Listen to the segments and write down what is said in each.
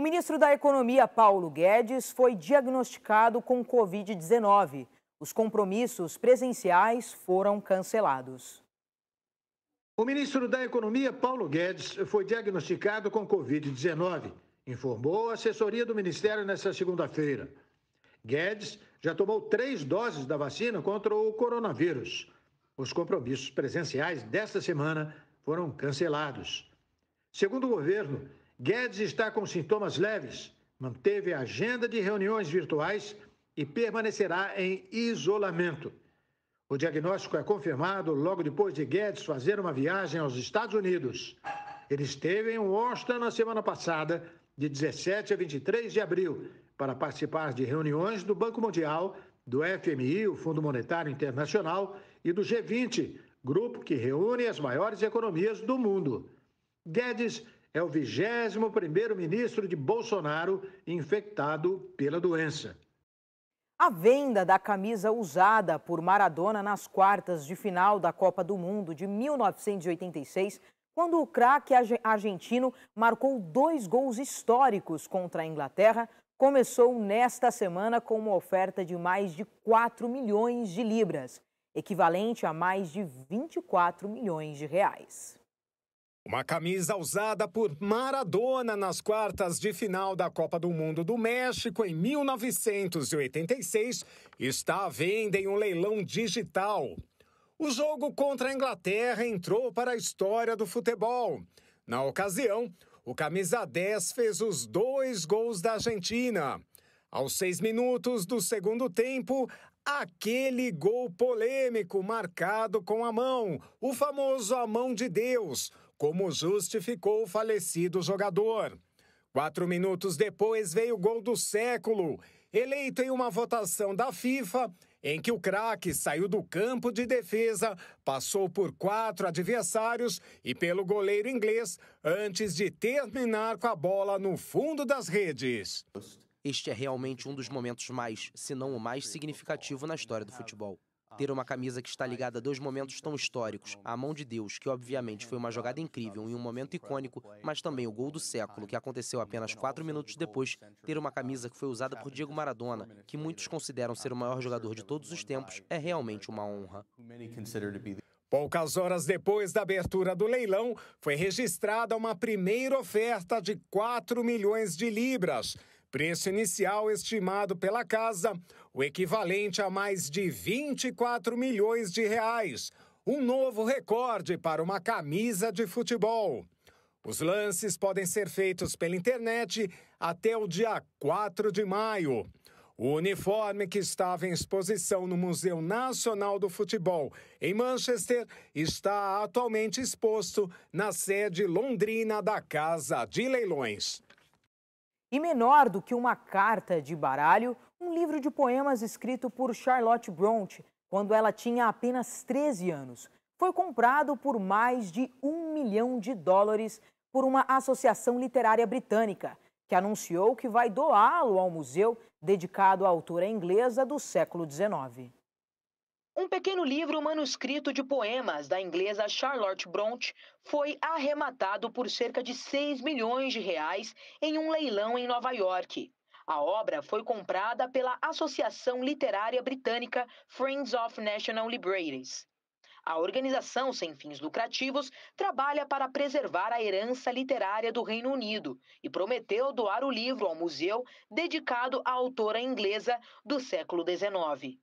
ministro da Economia, Paulo Guedes, foi diagnosticado com Covid-19. Os compromissos presenciais foram cancelados. O ministro da Economia, Paulo Guedes, foi diagnosticado com Covid-19, informou a assessoria do Ministério nesta segunda-feira. Guedes já tomou 3 doses da vacina contra o coronavírus. Os compromissos presenciais desta semana foram cancelados. Segundo o governo, Guedes está com sintomas leves, manteve a agenda de reuniões virtuais e permanecerá em isolamento. O diagnóstico é confirmado logo depois de Guedes fazer uma viagem aos Estados Unidos. Ele esteve em Washington na semana passada, de 17 a 23 de abril, para participar de reuniões do Banco Mundial, do FMI, o Fundo Monetário Internacional, e do G20, grupo que reúne as maiores economias do mundo. Guedes é o 21º ministro de Bolsonaro infectado pela doença. A venda da camisa usada por Maradona nas quartas de final da Copa do Mundo de 1986, quando o craque argentino marcou 2 gols históricos contra a Inglaterra, começou nesta semana com uma oferta de mais de 4 milhões de libras, equivalente a mais de 24 milhões de reais. Uma camisa usada por Maradona nas quartas de final da Copa do Mundo do México em 1986 está à venda em um leilão digital. O jogo contra a Inglaterra entrou para a história do futebol. Na ocasião, o camisa 10 fez os 2 gols da Argentina. Aos 6 minutos do segundo tempo, aquele gol polêmico marcado com a mão, o famoso a mão de Deus, como justificou o falecido jogador. 4 minutos depois veio o gol do século, eleito em uma votação da FIFA, em que o craque saiu do campo de defesa, passou por 4 adversários e pelo goleiro inglês, antes de terminar com a bola no fundo das redes. Este é realmente um dos momentos mais, se não o mais significativo na história do futebol. Ter uma camisa que está ligada a 2 momentos tão históricos, a mão de Deus, que obviamente foi uma jogada incrível e um momento icônico, mas também o gol do século, que aconteceu apenas 4 minutos depois, ter uma camisa que foi usada por Diego Maradona, que muitos consideram ser o maior jogador de todos os tempos, é realmente uma honra. Poucas horas depois da abertura do leilão, foi registrada uma primeira oferta de 4 milhões de libras, preço inicial estimado pela casa, o equivalente a mais de 24 milhões de reais, um novo recorde para uma camisa de futebol. Os lances podem ser feitos pela internet até o dia 4 de maio. O uniforme, que estava em exposição no Museu Nacional do Futebol, em Manchester, está atualmente exposto na sede londrina da Casa de Leilões. E menor do que uma carta de baralho, um livro de poemas escrito por Charlotte Brontë, quando ela tinha apenas 13 anos. Foi comprado por mais de $1 milhão por uma associação literária britânica, que anunciou que vai doá-lo ao museu dedicado à autora inglesa do século XIX. Um pequeno livro manuscrito de poemas da inglesa Charlotte Brontë foi arrematado por cerca de 6 milhões de reais em um leilão em Nova York. A obra foi comprada pela Associação Literária Britânica Friends of National Libraries. A organização sem fins lucrativos trabalha para preservar a herança literária do Reino Unido e prometeu doar o livro ao museu dedicado à autora inglesa do século XIX.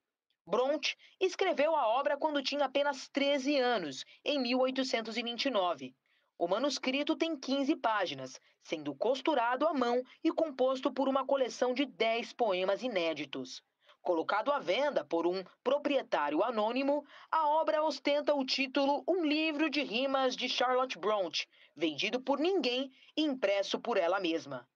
Brontë escreveu a obra quando tinha apenas 13 anos, em 1829. O manuscrito tem 15 páginas, sendo costurado à mão e composto por uma coleção de 10 poemas inéditos. Colocado à venda por um proprietário anônimo, a obra ostenta o título Um Livro de Rimas de Charlotte Brontë, vendido por ninguém e impresso por ela mesma.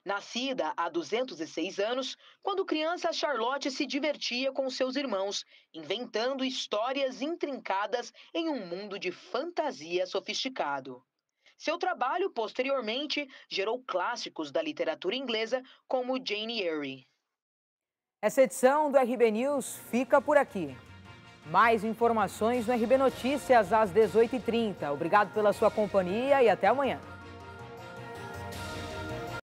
Nascida há 206 anos, quando criança, Charlotte se divertia com seus irmãos, inventando histórias intrincadas em um mundo de fantasia sofisticado. Seu trabalho, posteriormente, gerou clássicos da literatura inglesa, como Jane Eyre. Essa edição do RB News fica por aqui. Mais informações no RB Notícias às 18h30. Obrigado pela sua companhia e até amanhã.